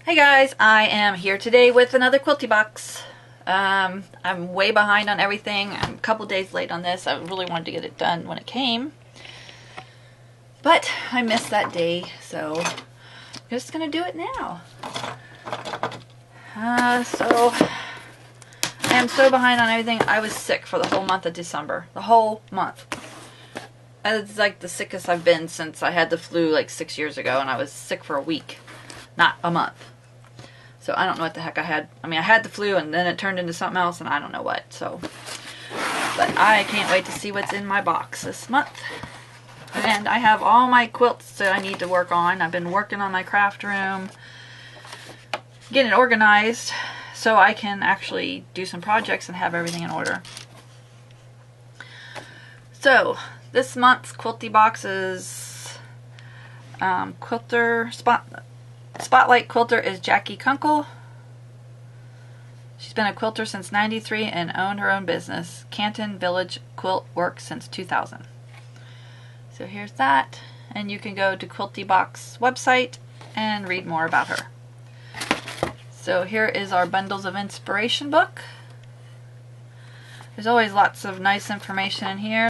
Hey guys, I am here today with another Quilty box. I'm way behind on everything. I'm a couple days late on this. I really wanted to get it done when it came, but I missed that day, so I'm just gonna do it now. So I am so behind on everything. I was sick for the whole month of December. The whole month. It's like the sickest I've been since I had the flu like 6 years ago, and I was sick for a week, not a month. So I don't know what the heck I had. I mean, I had the flu and then it turned into something else and I don't know what. So, but I can't wait to see what's in my box this month. And I have all my quilts that I need to work on. I've been working on my craft room, getting it organized so I can actually do some projects and have everything in order. So, this month's Quilty box is Spotlight quilter is Jackie Kunkel. She's been a quilter since '93 and owned her own business, Canton Village Quilt Works, since 2000. So here's that, and you can go to Quilty Box website and read more about her. So here is our Bundles of Inspiration book. There's always lots of nice information in here.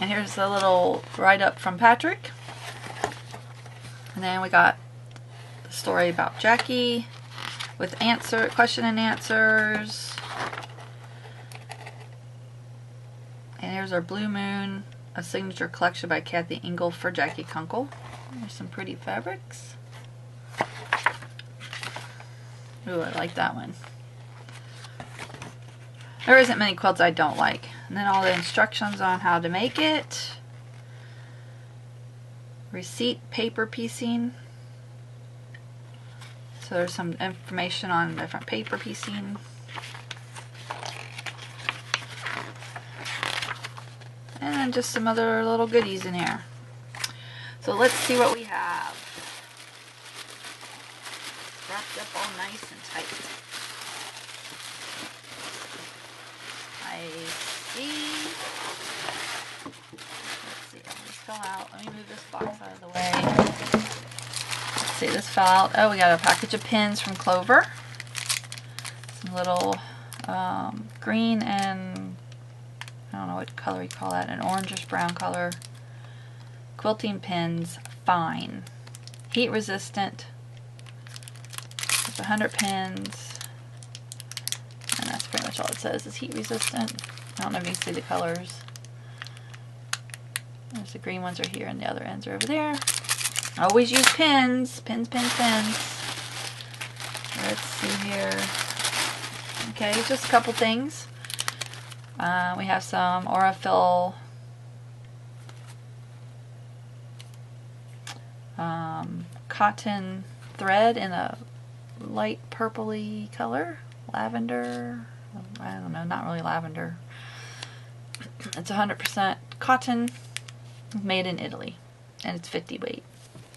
And here's a little write-up from Patrick. And then we got the story about Jackie with question and answers. And here's our Blue Moon, a signature collection by Kathy Engel for Jackie Kunkel. There's some pretty fabrics. Ooh, I like that one. There isn't many quilts I don't like. And then all the instructions on how to make it. Receipt paper piecing. So there's some information on different paper piecing. And then just some other little goodies in here. So let's see what we have. Wrapped up all nice and tight. I see. Fell out. Let me move this box out of the way. Let's see, this fell out. Oh, we got a package of pins from Clover. Some little green and I don't know what color you call that, an orangish brown color. Quilting pins, fine. Heat resistant. There's 100 pins. And that's pretty much all it says is heat resistant. I don't know if you can see the colors. There's the green ones are here and the other ends are over there. Always use pins. Pins, pins, pins. Let's see here. Okay, just a couple things. We have some Aurifil cotton thread in a light purpley color. Lavender. I don't know, not really lavender. It's 100% cotton. Made in Italy, and it's 50 weight.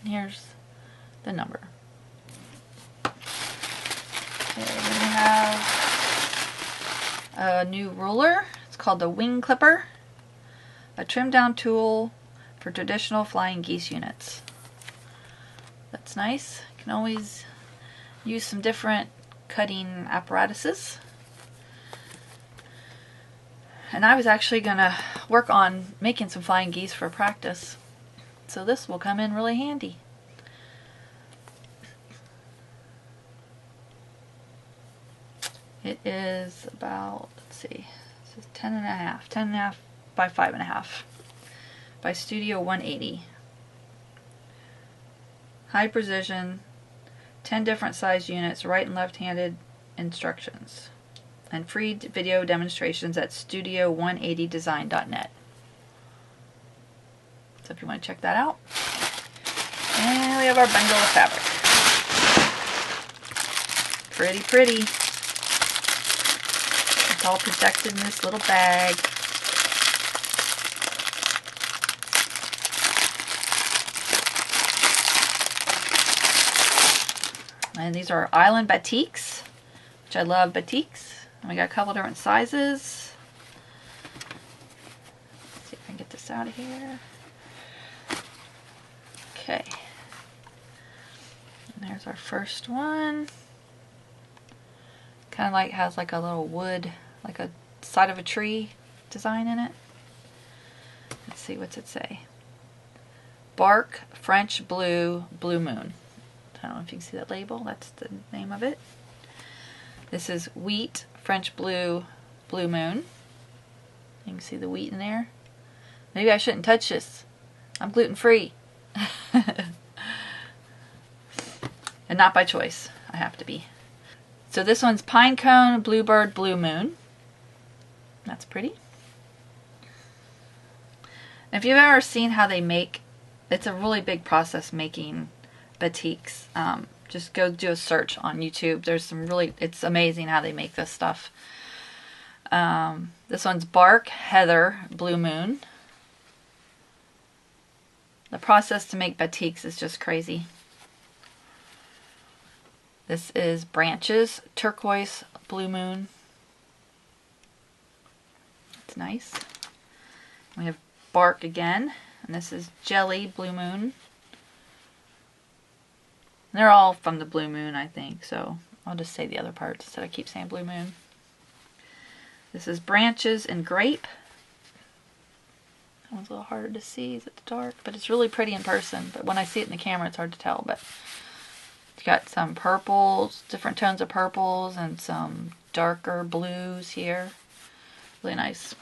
Here's the number. Okay, then we have a new ruler. It's called the Wing Clipper, a trim down tool for traditional flying geese units. That's nice. You can always use some different cutting apparatuses. And I was actually going to work on making some flying geese for practice. So this will come in really handy. It is about, let's see, this is 10.5 by 5.5 by Studio 180. High precision, 10 different size units, right and left-handed instructions. And free video demonstrations at studio180design.net. So if you want to check that out. And we have our bundle of fabric. Pretty, pretty. It's all protected in this little bag. And these are Island Batiks, which I love batiks. And we got a couple different sizes. Let's see if I can get this out of here. Okay. There's our first one. Kind of like has like a little wood, like a side of a tree design in it. Let's see, what's it say? Bark, French Blue, Blue Moon. I don't know if you can see that label. That's the name of it. This is Wheat, French Blue, Blue Moon. You can see the wheat in there. Maybe I shouldn't touch this. I'm gluten-free. And not by choice. I have to be. So this one's Pine Cone, Bluebird, Blue Moon. That's pretty. If you've ever seen how they make, it's a really big process making batiks. Just go do a search on YouTube. There's some really, it's amazing how they make this stuff. This one's Bark, Heather, Blue Moon. The process to make batiks is just crazy. This is Branches, Turquoise, Blue Moon. It's nice. We have Bark again, and this is Jelly, Blue Moon. They're all from the Blue Moon, I think, so I'll just say the other parts instead of keep saying Blue Moon. This is Branches and Grape. That one's a little harder to see. It's dark, but it's really pretty in person. But when I see it in the camera, it's hard to tell. But it's got some purples, different tones of purples, and some darker blues here. Really nice.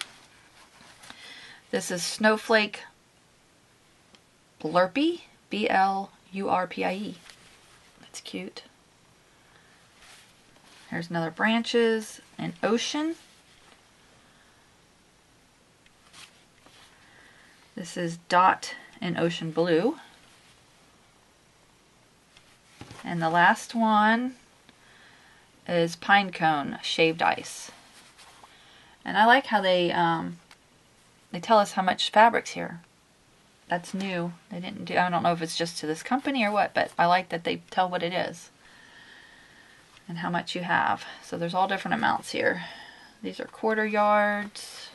This is Snowflake Blurpie, B-L-U-R-P-I-E. That's cute. Here's another Branches and Ocean. This is Dot and Ocean Blue. And the last one is Pine Cone, Shaved Ice. And I like how they tell us how much fabric's here. That's new. They didn't do, I don't know if it's just to this company or what, but I like that they tell what it is and how much you have. So there's all different amounts here. These are quarter yards.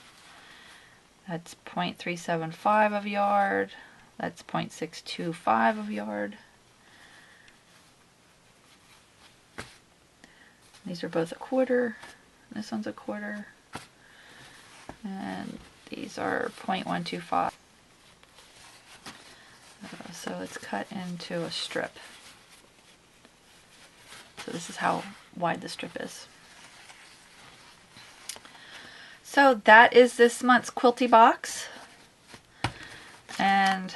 That's 0.375 of yard. That's 0.625 of yard. These are both a quarter. This one's a quarter. And these are 0.125. So it's cut into a strip. So this is how wide the strip is. So that is this month's Quilty box. And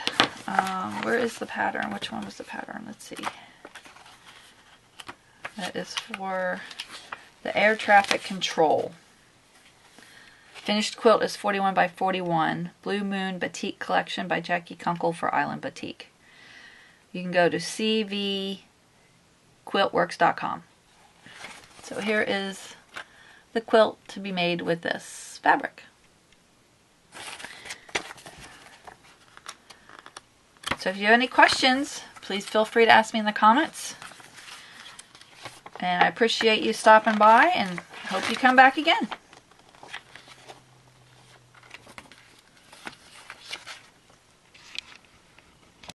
where is the pattern? Which one was the pattern? Let's see. That is for the air traffic control. Finished quilt is 41 by 41. Blue Moon Batik Collection by Jackie Kunkel for Island Batik. You can go to cvquiltworks.com. So here is the quilt to be made with this fabric. So if you have any questions, please feel free to ask me in the comments. And I appreciate you stopping by and hope you come back again.